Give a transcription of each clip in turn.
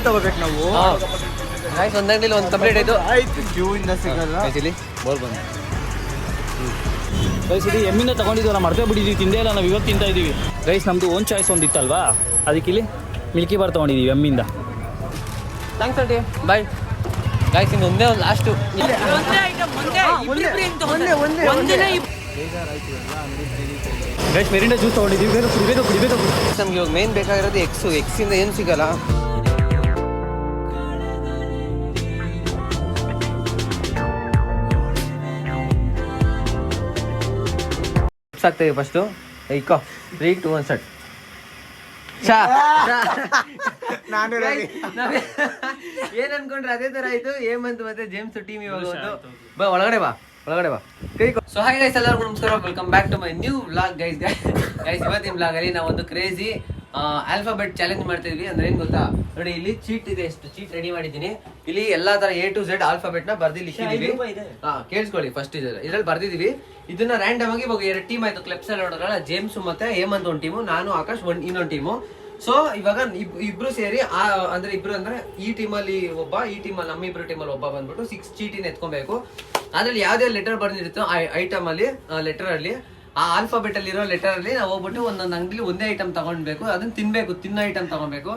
ತಗೋಬೇಕು ನಾವು. ಗೈಸ್ ಒಂದು ಅಂಗಡಿಲಿ ಒಂದು ಕಂಪ್ಲೀಟ್ ಆಯ್ತು. ಕ್ಯೂ ಇಂದ ಸಿಗಲ್ಲ. ಇಲ್ಲಿ ಬೋಲ್ ಬಂದು ಗೈಸ್ ಇದು ಎಮ್ಮಿಂದ ತಗೊಂಡಿದ್ವಲ್ಲ, ಮರ್ತೇ ಬಿಟ್ಟಿದ್ದೀವಿ, ತಿಂದೇ ಇಲ್ಲ. ನಾವು ಇವತ್ತು ತಿಂತಾ ಇದ್ದೀವಿ ಗೈಸ್. ನಮ್ಮದು ಓನ್ ಚಾಯ್ಸ್ ಒಂದು ಇತ್ತಲ್ವಾ, ಅದಕ್ಕೆ ಇಲ್ಲಿ ಮಿಲ್ಕಿ ಬಾರ್ ತೊಗೊಂಡಿದ್ದೀವಿ ಎಮ್ಮಿಂದ. Thanks aunty, bye. ಗೈಸ್ ಇನ್ನು ಒಂದೇ ಒಂದು ಲಾಸ್ಟು. ಗೈಸ್ ಮೆರಿಂಡ ಜ್ಯೂಸ್ ತೊಗೊಂಡಿದ್ದೀವಿ, ಕುಡಿಬೇಕು. ನಮ್ಗೆ ಇವಾಗ ಮೇನ್ ಬೇಕಾಗಿರೋದು ಎಕ್ಸಿಂದ ಏನು ಸಿಗಲ್ಲ. ಆಗ್ತದೆ ಫಸ್ಟು ಇಕ್ಕೋ 3, 2, 1 ಸಟ್. ಏನ್ ಅನ್ಕೊಂಡ್ರೆ ಅದೇ ತರ ಆಯ್ತು. ಹೇಮಂತ್ ಮತ್ತೆ ಜೇಮ್ಸ್ ಟೀಮ್ ಇವಾಗ ಬಾ ಒಳಗಡೆ ಬಾ ಕೈ. ಸೊ ಹಾಯ್ ಗೈಸ್, ಎಲ್ಲರಿಗೂ ನಮಸ್ಕಾರ, welcome back to my new vlog. Guys ಇವತ್ತಿನ ವ್ಲಾಗ್ ಅಲ್ಲಿ ನಾವು ಒಂದು ಕ್ರೇಜಿ ಆಲ್ಫಾಬೆಟ್ ಚಾಲೆಂಜ್ ಮಾಡ್ತಾ ಇದೀವಿ. ಅಂದ್ರೆ ಏನ್ ಗೊತ್ತಾ, ನೋಡಿ ಇಲ್ಲಿ ಚೀಟ್ ಇದೆ, ಎಷ್ಟು ಚೀಟ್ ರೆಡಿ ಮಾಡಿದೀನಿ. ಇಲ್ಲಿ ಎಲ್ಲಾ ತರ A to Z ಆಲ್ಫಾಬೆಟ್ ನ ಬರ್ದಿ ಲಿಖಿದೀವಿ. ಕೇಳಿಸ್ಕೊಳ್ಳಿ, ಫಸ್ಟ್ ಇದ್ರಲ್ಲಿ ಬರ್ದಿದೀವಿ. ಇದನ್ನ ರ್ಯಾಂಡಮ್ ಆಗಿ ಇವಾಗ 2 ಟೀಮ್ ಆಯ್ತು. ಕ್ಲೆಪ್ಸ್ ಅಲ್ಲಿ ನೋಡೋಣ, ಜೇಮ್ಸ್ ಮತ್ತೆ ಹೇಮಂತ್ ಒಂದು ಟೀಮು, ನಾನು ಆಕಾಶ್ ಇನ್ನೊಂದು ಟೀಮು. ಸೊ ಇವಾಗ ಇಬ್ರು ಸೇರಿ ಅಂದ್ರೆ ಇಬ್ರು ಅಂದ್ರೆ ಈ ಟೀಮಲ್ಲಿ ಒಬ್ಬ, ಈ ಟೀಮಲ್ಲಿ ನಮ್ಮಿಬ್ರು ಟೀಮಲ್ಲಿ ಒಬ್ಬ ಬಂದ್ಬಿಟ್ಟು 6 ಚೀಟಿನ ಎತ್ಕೊಬೇಕು. ಅದ್ರಲ್ಲಿ ಯಾವ್ದೇ ಲೆಟರ್ ಬರ್ದಿರುತ್ತೋ ಐಟಮ್ ಅಲ್ಲಿ, ಲೆಟರ್ ಅಲ್ಲಿ, ಆ ಆಲ್ಫಾಬೆಟ್ ಅಲ್ಲಿ ಇರೋ ಲೆಟರ್ ಅಲ್ಲಿ ನಾವು ಹೋಗ್ಬಿಟ್ಟು ಒಂದೊಂದು ಅಂಗಡಿಲಿ ಒಂದೇ ಐಟಮ್ ತಗೊಂಡ್ಬೇಕು. ಅದನ್ನ ತಿನ್ಬೇಕು, ತಿನ್ನೋ ಐಟಮ್ ತಗೊಬೇಕು.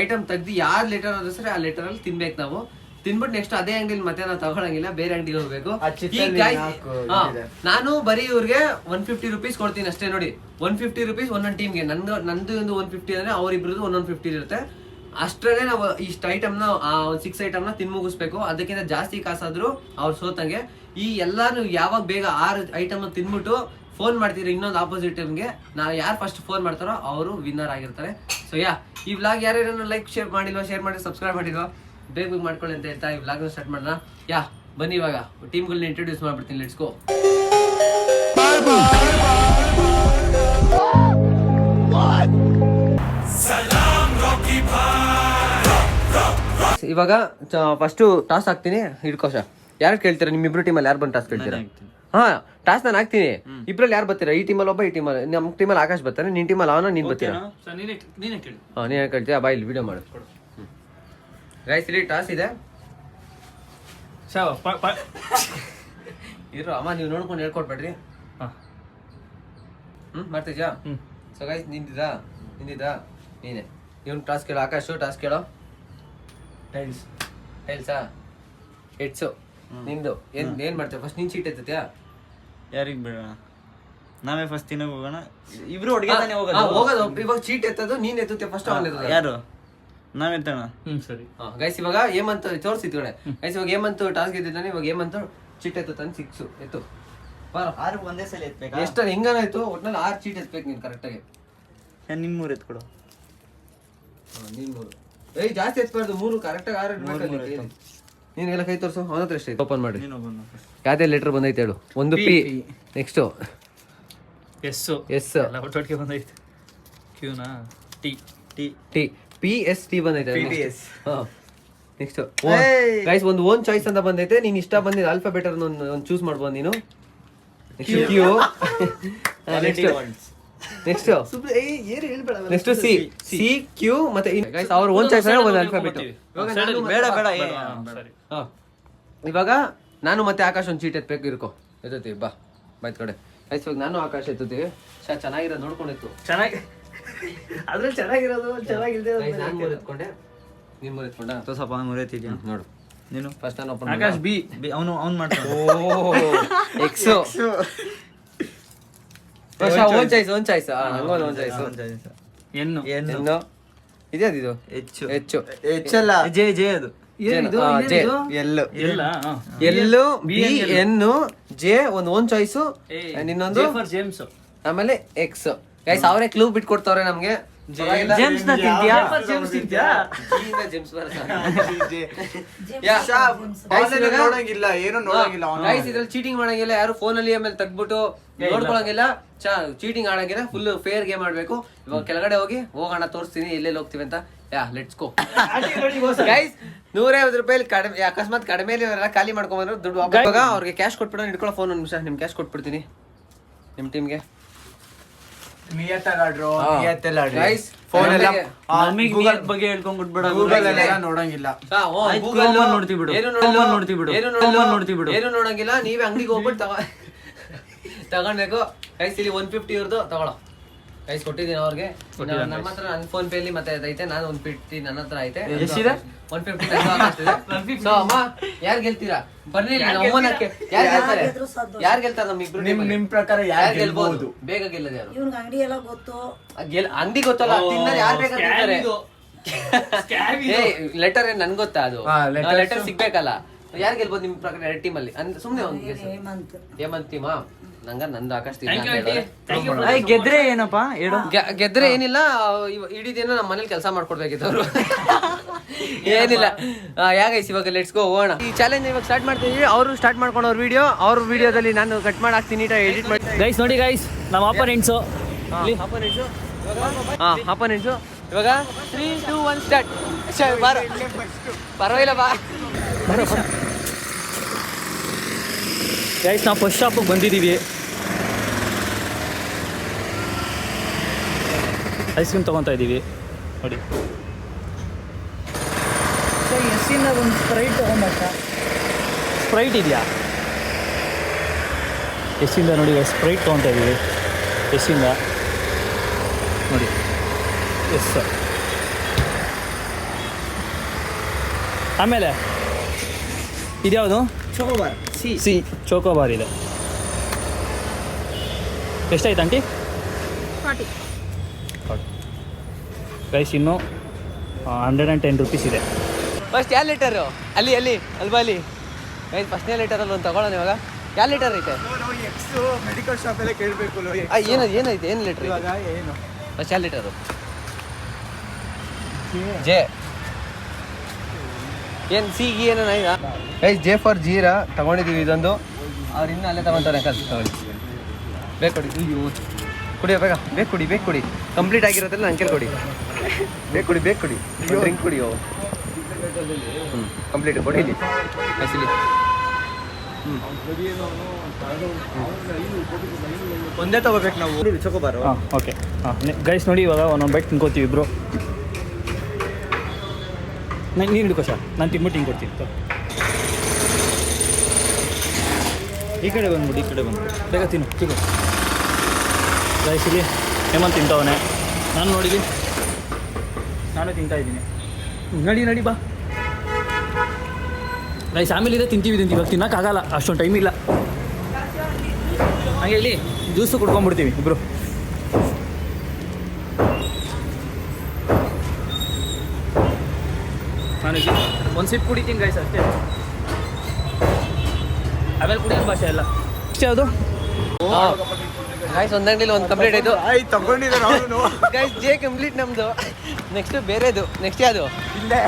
ಐಟಮ್ ತೆಗ್ದು ಯಾವ್ದು ಲೆಟರ್ ಆದ್ರೂ ಸರಿ ಆ ಲೆಟರ್ ಅಲ್ಲಿ ತಿನ್ಬೇಕು. ನಾವು ತಿನ್ಬಿಟ್ಟು ನೆಕ್ಸ್ಟ್ ಅದೇ ಅಂಗಡಿಲಿ ಮತ್ತೆ ನಾವು ತಗೊಳಂಗಿಲ್ಲ, ಬೇರೆ ಅಂಗಡಿಗೆ ಹೋಗ್ಬೇಕು. ನಾನು ಬರೀ ಇವ್ರಿಗೆ 150 ರೂಪೀಸ್ ಕೊಡ್ತೀನಿ ಅಷ್ಟೇ. ನೋಡಿ 150 ರೂಪೀಸ್ ಒಂದೊಂದು ಟೀಮ್ಗೆ. ನಂದು ಒಂದು 150 ಅಂದ್ರೆ ಅವ್ರಿಬ್ರದ್ದು 150 ಇರುತ್ತೆ. ಅಷ್ಟರಲ್ಲೇ ನಾವು ಇಷ್ಟು ಐಟಮ್ನ 6 ಐಟಮ್ನ ತಿನ್ ಮುಗಿಸ್ಬೇಕು. ಅದಕ್ಕಿಂತ ಜಾಸ್ತಿ ಕಾಸಾದ್ರು ಅವ್ರು ಸೋತಂಗೆ. ಈ ಎಲ್ಲಾನು ಯಾವಾಗ ಬೇಗ 6 ಐಟಮ್ ತಿನ್ಬಿಟ್ಟು ಫೋನ್ ಮಾಡ್ತೀರಿ ಇನ್ನೊಂದು ಆಪೋಸಿಟ್ ಟೀಮ್ಗೆ, ನಾವು ಯಾರು ಫಸ್ಟ್ ಫೋನ್ ಮಾಡ್ತಾರೋ ಅವರು ವಿನ್ನರ್ ಆಗಿರ್ತಾರೆ. ಸೊ ಈ ವ್ಲಾಗ್ ಯಾರ್ಯಾರು ಲೈಕ್ ಶೇರ್ ಮಾಡಿಲ್ವಾ, ಶೇರ್ ಮಾಡಿ, ಸಬ್ಸ್ಕ್ರೈಬ್ ಮಾಡಿಲ್ವಾ, ಬೇಗ ಮಾಡ್ಕೊಳ್ಳಿ ಅಂತ ಹೇಳ್ತಾ ಈ ವ್ಲಾಗ್ನ ಸ್ಟಾರ್ಟ್ ಮಾಡೋಣ. ಬನ್ನಿ ಇವಾಗ ಟೀಮ್ಗಳನ್ನ ಇಂಟ್ರೊಡ್ಯೂಸ್ ಮಾಡ್ಬಿಡ್ತೀನಿ. Let's go. ಇವಾಗ ಫಸ್ಟ್ ಟಾಸ್ ಹಾಕ್ತೀನಿ, ಹಿಡ್ಕೋಶ. ಯಾರು ಕೇಳ್ತೀರಾ? ನಿಮ್ಮಿಬ್ರು ಟೀಮಲ್ಲಿ ಯಾರು ಬಂದು ಟಾಸ್ ಕೇಳ್ತೀರಾ? ಟಾಸ್ ನಾನು ಹಾಕ್ತೀನಿ. ಇಬ್ರಲ್ಲಿ ಯಾರು ಬರ್ತೀರಾ? ಈ ಟೀಮಲ್ಲಿ ಒಬ್ಬ, ಈ ಟೀಮಲ್ಲಿ ನಮ್ಮ ಟೀಮಲ್ಲಿ ಆಕಾಶ್ ಬರ್ತಾನೆ, ನಿನ್ ಟೀಮಲ್ಲಿ ಅವನ, ನೀನ್ ಬರ್ತೀರಾ? ನೀನೇ ಕೇಳ್ತೀಯಾ? ಬಾ ಇಲ್ಲಿ ವಿಡಿಯೋ ಮಾಡು. ಗೈಸ್ ಇಲ್ಲಿ ಟಾಸ್ ಇದೆ. ಇರೋ ಅಮ್ಮ, ನೀವು ನೋಡ್ಕೊಂಡು ಹೇಳ್ಕೊಡ್ಬೇಡ್ರಿ. ಮಾಡ್ತೀಜಾ? ಸೊ ಗೈಸ್ ನಿಂದಿದಾ ನೀನೆ. ಇವನು ಟಾಸ್ ಕೇಳೋ. ಆಕಾಶು ಟಾಸ್ ಕೇಳೋ. ಟೈಲ್ಸಾ? ಹೆಡ್ಸು ನಿಂದು. ಏನ್ ಮಾಡ್ತೇವೆ ಫಸ್ಟ್? ನೀನ್ ಚೀಟ್ ಎತ್ತತ್ಯಾ? ಯಾರಿಗ್ ಬೇಡ, ನಾವೇ ಫಸ್ಟ್ ತಿನ್ನೋಕೆ ಹೋಗೋಣ. ಇಬ್ರು ಒಟ್ಟಿಗೆ ತಾನೇ ಹೋಗೋದು. ಇವಾಗ ಚೀಟ್ ಎತ್ತದು ನೀನ್ ಎತ್ತುತ್ತೆ ಫಸ್ಟ್. ಯಾರು? ನಾವೆತ್ತಣ. ಸರಿ ಗೈಸ್ ಇವಾಗ ಹೇಮಂತ್ ತೋರಿಸಿದ್ಗಡೆ. ಗೈಸ್ ಇವಾಗ ಹೇಮಂತ್ ಟಾಸ್ ಗೆದ್ದಿದ್ದಾನೆ. ಇವಾಗ ಹೇಮಂತ್ ಚೀಟ್ ಎತ್ತಾನೆ. 6 ಎತ್ತು. 6 ಒಂದೇ ಸಲ ಎತ್ಬೇಕಾ? ಎಷ್ಟು ಹೆಂಗಾನಾಯ್ತು? ಒಟ್ನಲ್ಲಿ 6 ಚೀಟ್ ಎತ್ಬೇಕು ನೀನ್ ಕರೆಕ್ಟಾಗಿ. ನಿನ್ 3 ಎತ್ಕೊಡು. ನೀನ್ 3 ಜಾಸ್ತಿ ಎತ್ಬಾರ್ದು, 3 ಕರೆಕ್ಟಾಗಿ 6 ಎತ್ಬೇಕು. ನೀನ್ ಎಲ್ಲ ಕೈ ತೋರಿಸು. ಅವನ ಹತ್ರ ಎಷ್ಟು ಓಪನ್ ಮಾಡಿ. ಯಾವ್ದೇ ಲೆಟರ್ ಬಂದೈತೆ ಹೇಳು. ಒಂದು ಪಿ, ನೆಕ್ಸ್ಟ್ ಎಸ್ ಒಟ್ಟಿಗೆ ಬಂದೈತೆ. ಕ್ಯೂನಾ? ಟಿ PST ಬಂದೈತೆ. ನೆಕ್ಸ್ಟ್ ಗೈಸ್ ಒಂದು ಓನ್ ಚಾಯ್ಸ್ ಅಂತ ಬಂದೈತೆ. ನೀನ್ ಇಷ್ಟ ಬಂದಿದ್ದು ಆಲ್ಫಾಬೆಟ್ ಒಂದು ಚೂಸ್ ಮಾಡ್ಬೋದು ನೀನು. ಕ್ಯೂ, ನೆಕ್ಸ್ಟ್ ಸಿ ಕ್ಯೂ ಮತ್ತೆ ಗೈಸ್ ಅವ್ರ ಓನ್ ಚಾಯ್ಸ್ ಒಂದು ಆಲ್ಫಾಬೆಟ್. ಇವಾಗ ನಾನು ಮತ್ತೆ ಆಕಾಶ್ ಒಂದು ಚೀಟ್ ಎತ್ಬೇಕು. ಇರ್ಕೋ ಎತ್ತುತ್ತೀವಿ. ಬಾ ಬಾಯ್ತ್ ಕಡೆ. ಗೈಸ್ ಇವಾಗ ನಾನು ಆಕಾಶ್ ಎತ್ತುತ್ತೀವಿ. ಚೆನ್ನಾಗಿರೋದು ನೋಡ್ಕೊಂಡಿತ್ತು. ಅದ್ರಲ್ಲಿ ಚೆನ್ನಾಗಿರೋದು ಚೆನ್ನಾಗಿಲ್ದೆ ಎತ್ಕೊಂಡೆ. ನೀನ್ ಎತ್ಕೊಂಡ ಸ್ವಲ್ಪ ಮುರಿತಿದ್ಯಾ ನೋಡು. ನೀನು ಫಸ್ಟ್ ನಾನು ಓಪನ್. ಆಕಾಶ್ ಬಿ. ಅವನು ಮಾಡ್ತಾನೆ. X own choice. Own choice ಎನ್ನು ಇದೆ. ಅದು ಹೆಚ್ಚು ಹೆಚ್ಚಲ್ಲ. ಜೆ ಅದು ಎಲ್ಲು ಬಿ ಎನ್ನು ಜೆ ಒಂದು ಓನ್ ಚಾಯ್ಸು. ಇನ್ನೊಂದು ಜೇಮ್ಸ್, ಆಮೇಲೆ ಎಕ್ಸ್. ಗೈಸ್ ಅವರೇ ಕ್ಲೂ ಬಿಟ್ಕೊಡ್ತಾವ್ರೆ ನಮ್ಗೆ. ಚೀಟಿಂಗ್ ಮಾಡಂಗಿಲ್ಲ, ಯಾರು ಫೋನ್ ಅಲ್ಲಿ ಆಮೇಲೆ ತೆಗ್ಬಿಟ್ಟು ನೋಡ್ಕೊಳಂಗಿಲ್ಲ, ಚೀಟಿಂಗ್ ಆಡಂಗಿಲ್ಲ. ಫುಲ್ ಫೇರ್ ಗೇಮ್ ಆಡ್ಬೇಕು. ಇವಾಗ ಕೆಳಗಡೆ ಹೋಗೋಣ, ತೋರಿಸ್ತೀನಿ ಎಲ್ಲೆಲ್ಲಿ ಹೋಗ್ತೀವಿ ಅಂತ. Let's go. ಗೈಸ್ 150 ರೂಪಾಯಿ ಕಡಿಮೆ, ಅಕಸ್ಮಾತ್ ಕಡಿಮೆ ಖಾಲಿ ಮಾಡ್ಕೊಂಡ್ಬಂದ್ರೆ ದುಡ್ಡು ಇವಾಗ ಅವ್ರಿಗೆ ಕ್ಯಾಶ್ ಕೊಟ್ಬಿಡೋಣ. ಇಟ್ಕೊಳ್ಳೋ ಫೋನ್. ಒಂದು ನಿಮಿಷ ನಿಮ್ ಕ್ಯಾಶ್ ಕೊಟ್ಬಿಡ್ತೀನಿ ನಿಮ್ ಟೀಮ್ಗೆ. ಗೈಸ್ ಫೋನ್ ಎಲ್ಲ ನಮಗೆ ಗೂಗಲ್ ಬಗ್ಗೆ ಹೇಳ್ಕೊಂಡ್ಬಿಡ್ಬೇಡ. ಗೂಗಲ್ ಎಲ್ಲ ನೋಡಂಗಿಲ್ಲ. ನೋಡ್ತೀವಿ ಬಿಡು. ಏನು ನೋಡಂಗಿಲ್ಲ. ನೀವೇ ಅಂಗಡಿಗೆ ಹೋಗ್ಬಿಟ್ಟು ತಗೊಂಡ್ಬೇಕು. ಗೈಸ್ ಇಲ್ಲಿ 150 ಇವ್ರದ್ದು ತಗೊಳ್ಳೋ. ಗೈಸ್ ಕೊಟ್ಟಿದ್ದೀನಿ ಅವ್ರಿಗೆ. ನಮ್ಮ ಹತ್ರ ನನ್ನ ಫೋನ್ ಪೇ ಅಲ್ಲಿ ಮತ್ತೆ ಐತೆ. ನಾನು 150 ನನ್ನ ಹತ್ರ ಐತೆ. ಎಷ್ಟಿದೆ? 150. ಸೊ ಅಮ್ಮ ಯಾರು ಗೆಲ್ತೀರಾ? ಬರ್ರಿ ನಮ್ಮನಕ್ಕೆ. ಯಾರು ಗೆಲ್ತಾರೆ? ಯಾರು ಗೆಲ್ತಾರೆ? ನಮ್ಮಿಬ್ರು ನಿಮ್ ಪ್ರಕಾರ ಯಾರು ಗೆಲ್ಬಹುದು? ಬೇಗ ಗೆಲ್ಲದ ಯಾರು? ಇವ್ನಿಗೆ ಅಂಗಡಿ ಎಲ್ಲ ಗೊತ್ತು. ಅಂಗಡಿ ಗೊತ್ತಲ್ಲ, ತಿನ್ನೋರು ಯಾರು ಬೇಕಾದ್ರೆ ಲೆಟರ್ ಏನ್ ನನ್ ಗೊತ್ತಾ? ಅದು ಲೆಟರ್ ಸಿಗ್ಬೇಕಲ್ಲ. ಯಾರು ಗೆಲ್ಬೋದು ನಿಮ್ ಪ್ರಕಾರ? 2 ಟೀಮ್ ಅಲ್ಲಿ ಸುಮ್ನೆ ಒಂದು ಹೇಮಂತ್ ಟೀಮಾ? ನಂಗ ನಂದು ಆಕಾಶ್ ಗೆದ್ರೆ ಏನಪ್ಪಾ ಹೇಳು. ಗೆದ್ರೆ ಏನಿಲ್ಲ, ಇಡೀ ದಿನ ನಮ್ಮ ಮನೇಲಿ ಕೆಲಸ ಮಾಡ್ಕೊಡ್ಬೇಕಿತ್ತು ಅವರು. ಏನಿಲ್ಲ. ಯಾಗೈಸ್ ಇವಾಗ ಲೆಟ್ಸ್ ಗೋ ಹೋಗೋಣ. ಈ ಚಾಲೆಂಜ್ ಇವಾಗ ಸ್ಟಾರ್ಟ್ ಮಾಡ್ತೀವಿ. ಅವರು ಸ್ಟಾರ್ಟ್ ಮಾಡ್ಕೊಂಡು ಅವ್ರ ವಿಡಿಯೋದಲ್ಲಿ ನಾನು ಕಟ್ ಮಾಡಿ ಹಾಕ್ತೀನಿ, ಎಡಿಟ್ ಮಾಡಿ. ಗೈಸ್ ನೋಡಿ ಗೈಸ್, ನಮ್ಮ ಅಪೋನೆಂಟ್ಸು ಅಪೋನೆಂಟ್ಸು ಇವಾಗ 3, 2, 1 ಸ್ಟಾರ್ಟ್. ಪರವಾಗಿಲ್ಲ ಬಾ. ಗೈಸ್ ನಾವು ಫಸ್ಟ್ ಶಾಪಿಗೆ ಬಂದಿದ್ದೀವಿ. ಐಸ್ ಕ್ರೀಮ್ ತೊಗೊತಾ ಇದ್ದೀವಿ ನೋಡಿ. ಎಸ್ಸಿಂದ ಒಂದು ಸ್ಪ್ರೈಟ್ ತಗೊಂಬತ್ತ. ಸ್ಪ್ರೈಟ್ ಇದೆಯಾ? ಎಸ್ಸಿಂದ ನೋಡಿ ಸ್ಪ್ರೈಟ್ ತೊಗೊತಾ ಇದ್ದೀವಿ. ಎಸ್ಸಿಂದ ನೋಡಿ. Yes sir. ಆಮೇಲೆ ಇದ್ಯಾವುದು? ಚೋಕೋಬಾರ್ ಸಿ ಚೋಕೋಬಾರ್ ಇದೆ. ಎಷ್ಟಾಯ್ತು ಆಂಟಿ? 40. ಗೈಸ್ ಇನ್ನು 110 ರುಪೀಸ್ ಇದೆ. ಫಸ್ಟ್ ಯಾವ ಲೀಟರು? ಅಲ್ಲಿ ಅಲ್ವಾ ಅಲ್ಲಿ ಫಸ್ಟ್ನೇ ಲೀಟರಲ್ಲಿ ಒಂದು ತಗೊಳ್ಳೋಣ. ಇವಾಗ ಯಾವ ಲೀಟರ್ ಐತೆ? ಮೆಡಿಕಲ್ ಶಾಪ್ ಎಲ್ಲ ಕೇಳಬೇಕು. ಏನೈತೆ? ಏನು ಲೀಟರ್ ಏನು ಫಸ್ಟ್ ಯಾವ ಲೀಟರು? ಜೆ ಏನು ಸಿ ಗಿ ಏನೋ ಐದಾ? ಜೆ ಫಾರ್ ಜೀರಾ ತಗೊಂಡಿದ್ದೀವಿ. ಇದೊಂದು ಅವ್ರು ಇನ್ನೂ ಅಲ್ಲೇ ತಗೊತಾರೆ. ತಗೊಳ್ಳಿ. ಬೇಕು ಕೊಡಿ. ಕುಡಿಯೋ ಬೇಗ. ಬೇಕು ಕುಡಿ. ಕಂಪ್ಲೀಟ್ ಆಗಿರೋದ್ರಲ್ಲಿ ಅಂಕೆಲ್ ಕೊಡಿ. ಬೇಕು ಕುಡಿ. ಡ್ರಿಂಕ್ ಕುಡಿಯೋ. ಕಂಪ್ಲೀಟ್ ಕೊಡಿಲಿ. ಆ್ಯಕ್ಚುಲಿ ಒಂದೇ ತಗೋಬೇಕು ನಾವು. ಚೋಕೋಬಾರು. ಹಾಂ ಓಕೆ. ಹಾಂ ಗೈಸ್ ನೋಡಿ, ಇವಾಗ ಒಂದೊಂದು ಬೈಟ್ ತಿನ್ಕೋತೀವಿ ಇಬ್ರು. ನೀನು ಹಿಡ್ಕೋ ಸರ್, ನಾನು ತಿನ್ಬಿಟ್ಟು ಹಿಂಗೆ ಕೊಡ್ತೀನಿ. ಈ ಕಡೆ ಬಂದ್ಬಿಟ್ಟು ಬೇಗ ತಿನ್ನು. ಗೈಸ್ ಇಲ್ಲಿ ಹೇಮಂತ್ ತಿಂತವನೆ. ನಾನು ನೋಡಿಲಿ, ನಾನು ತಿಂತಾ ಇದ್ದೀನಿ. ನಡಿ ಬಾ. ಗೈಸ್ ಆಮೇಲೆ ಇದೆ ತಿಂತೀವಿ. ಇವಾಗ ತಿನ್ನೋಕ್ಕಾಗಲ್ಲ, ಅಷ್ಟೊಂದು ಟೈಮ್ ಇಲ್ಲ. ಹಾಗೆ ಇಲ್ಲಿ ಜ್ಯೂಸು ಕುಡ್ಕೊಂಡ್ಬಿಡ್ತೀವಿ ಇಬ್ರು. ನಾನು ಒಂದು ಸಿಪ್ ಕುಡಿತೀನಿ ಗೈಸ್ ಅಷ್ಟೇ. ಆಮೇಲೆ ಕುಡಿಯೋದು ಭಾಷೆ ಎಲ್ಲ ಇಷ್ಟೇ. ಅದು ಗೈಸ್ ಒಂದು ಅಂಗಡಿಲಿ ಒಂದು ಕಂಪ್ಲೀಟ್ ಆಯಿತು. ತಗೊಂಡಿದ್ದಾರೆ ಅವನು. ಗೈಸ್ ಜೆ ಕಂಪ್ಲೀಟ್ ನಮ್ಮದು. ನೆಕ್ಸ್ಟ್ ಬೇರೆದು. ನೆಕ್ಸ್ಟ್ ಯಾವುದು? ಇಲ್ಲೇ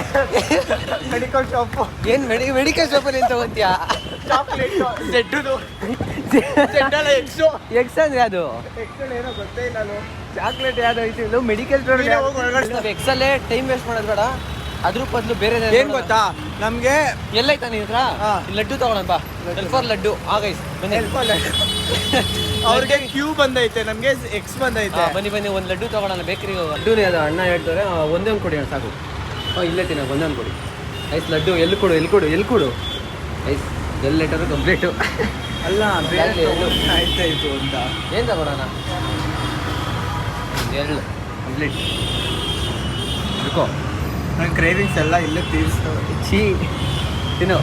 ಮೆಡಿಕಲ್ ಶಾಪ್. ಏನು ಮೆಡಿಕಲ್ ಶಾಪಲ್ಲಿ ಏನು ತಗೋತೀಯಾ? ಚಾಕ್ಲೇಟ್ ಎಕ್ಸ್ ಅಂದ್ರೆ ಅದು ಏನೋ ಗೊತ್ತೇ ಇಲ್ಲ. ಚಾಕ್ಲೇಟ್ ಯಾವ್ದು ಐತಿ? Medical store. ಎಕ್ಸಲ್ಲೇ ಟೈಮ್ ವೇಸ್ಟ್ ಮಾಡೋದು ಬೇಡ. ಅದ್ರ ಬದಲು ಬೇರೆ ಏನ್ ಗೊತ್ತಾ ನಮ್ಗೆ? ಎಲ್ಲೈತಾ ನಿನ್ನ ಹತ್ರ? ಲಡ್ಡು ತಗೊಳ್ಳೋಣ ಬಾ. ಫಾರ್ ಲಡ್ಡು. ಆಗೈಸ್ ಬನ್ನಿ. ಅವ್ರಿಗೆ ಕ್ಯೂ ಬಂದೈತೆ, ನಮ್ಗೆ ಎಕ್ಸ್ ಬಂದೈತೆ. ಬನ್ನಿ ಒಂದು ಲಡ್ಡು ತಗೊಳ್ಳೋಣ ಬೇಕರಿಗೆ. ಲಡ್ಡುನೇ ಅದು ಅಣ್ಣ ಹೇಳ್ತಾರೆ. ಒಂದೇ ಒಂದು ಕೊಡಿ ಸಾಕು. ಇಲ್ಲೇ ತಿನ್ನ ಒಂದೇ ಒಂದು ಕೊಡಿ. ಐಸ್ ಲಡ್ಡು ಎಲ್ಲಿ ಕೊಡು. ಐಸ್ ಎಲ್ಲ ಲೀಟರು ಕಂಪ್ಲೀಟು. ಅಲ್ಲ ಆಯ್ತಾಯ್ತು ಅಂತ. ಏನು ತಗೊಳ್ಳೋಣ? ಎರಡು ಕಂಪ್ಲೀಟ್. ಇಟ್ಕೋ. ನನ್ನ ಕ್ರೇವಿಂಗ್ಸ್ ಎಲ್ಲ ಇಲ್ಲೇ ತೀರಿಸ್ತವೆ. ಛೀ ತಿನ್ನು.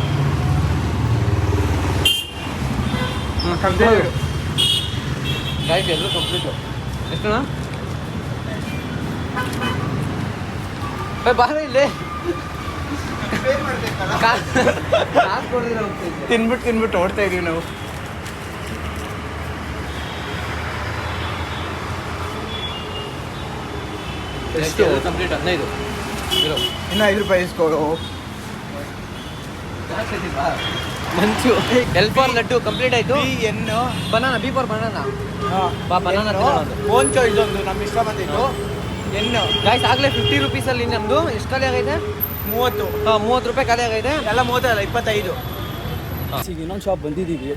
ಗಾಯ್ಸ್ ಎಲ್ಲರೂ ಕಂಪ್ಲೀಟು. ಎಷ್ಟಣ್ಣ? ಬಾರ ಇಲ್ಲೇ ತಿನ್ಬಿಟ್ಟು ಓಡ್ತಾ ಇದೀವಿ ನಾವು. ಎಷ್ಟು ಕಂಪ್ಲೀಟ್? 15 ಇನ್ನು 5 ರೂಪಾಯಿ ಇಸ್ಕೊಡು. ಮಂಚು ಎಲ್ ಫಾರ್ ಲಡ್ಡು ಕಂಪ್ಲೀಟ್ ಆಯ್ತು. ಬನಾನಾ. B for banana. ಬಾ ಬನಾನಾ ಓನ್ ಚಾಯ್ಸ್ ಒಂದು ನಮ್ಗೆ ಇಷ್ಟ ಬಂದಿತ್ತು. ಎನ್ನು ಗಾಯ್ಸ್ ಆಗಲೇ 50 ರುಪೀಸಲ್ಲಿ ನಮ್ಮದು ಎಷ್ಟು ಖಾಲಿ ಆಗೈತೆ? 30. 30 ರೂಪಾಯಿ ಖಾಲಿ ಆಗೈತೆ. ಎಲ್ಲ 30 ಅಲ್ಲ 25. ಈಗ ಇನ್ನೊಂದು ಶಾಪ್ ಬಂದಿದ್ದೀವಿ.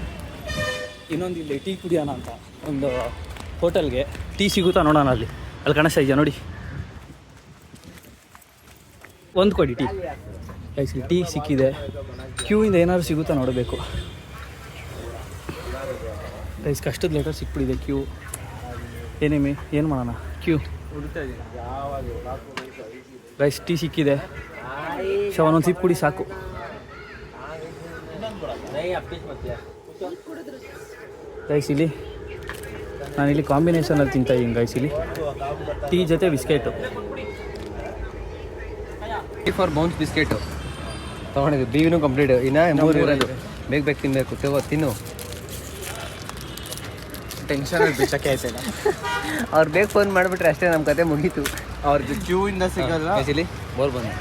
ಇನ್ನೊಂದು ಇಲ್ಲಿ ಟೀ ಕುಡಿಯೋಣ ಅಂತ ಒಂದು ಹೋಟೆಲ್ಗೆ. ಟೀ ಸಿಗುತ್ತಾ ನೋಡೋಣ ಅಲ್ಲಿ ಕಾಣಿಸ್ತಾ ಇದೆಯಾ ನೋಡಿ. ಒಂದು ಕೊಡಿ ಟೀ. ಗೈಸ್ ಟೀ ಸಿಕ್ಕಿದೆ. ಕ್ಯೂಯಿಂದ ಏನಾದ್ರು ಸಿಗುತ್ತಾ ನೋಡಬೇಕು. ಗೈಸ್ ಕಷ್ಟದ ಲೆಟರ್ ಸಿಕ್ಬಿಟ್ಟಿದೆ. ಕ್ಯೂ ಏನು ಮಾಡೋಣ. ಕ್ಯೂ ಗೈಸ್ ಟೀ ಸಿಕ್ಕಿದೆ. ಒಂದೊಂದು ಸಿಪ್ ಕುಡಿ ಸಾಕು. ಗೈಸ್ ನಾನಿಲ್ಲಿ ಕಾಂಬಿನೇಷನಲ್ಲಿ ತಿಂತಾಯಿದ್ದೀನಿ ಗೈಸ್. ಇಲ್ಲಿ ಟೀ ಜೊತೆ biscuit. Tea for bounce biscuit ತೊಗೊಂಡಿದ್ದು. ಬೀವಿನೂ ಕಂಪ್ಲೀಟ್. ಇನ್ನು 3 ಇರೋದು. ಬೇಗ ತಿನ್ನಬೇಕು. ತಿನ್ನು. ಟೆನ್ಷನಲ್ಲಿ ಬಿಚ್ಚಕ್ಕೆ ಆಯ್ತಿಲ್ಲ. ಅವ್ರು ಬೇಗ ಫೋನ್ ಮಾಡಿಬಿಟ್ರೆ ಅಷ್ಟೇ ನಮ್ಮ ಕತೆ ಮುಗೀತು. ಅವ್ರದ್ದು ಕ್ಯೂ ಇಂದ ಸಿಗಲ್ಲ. ಇಲ್ಲಿ ಬೋರ್ ಬಂದು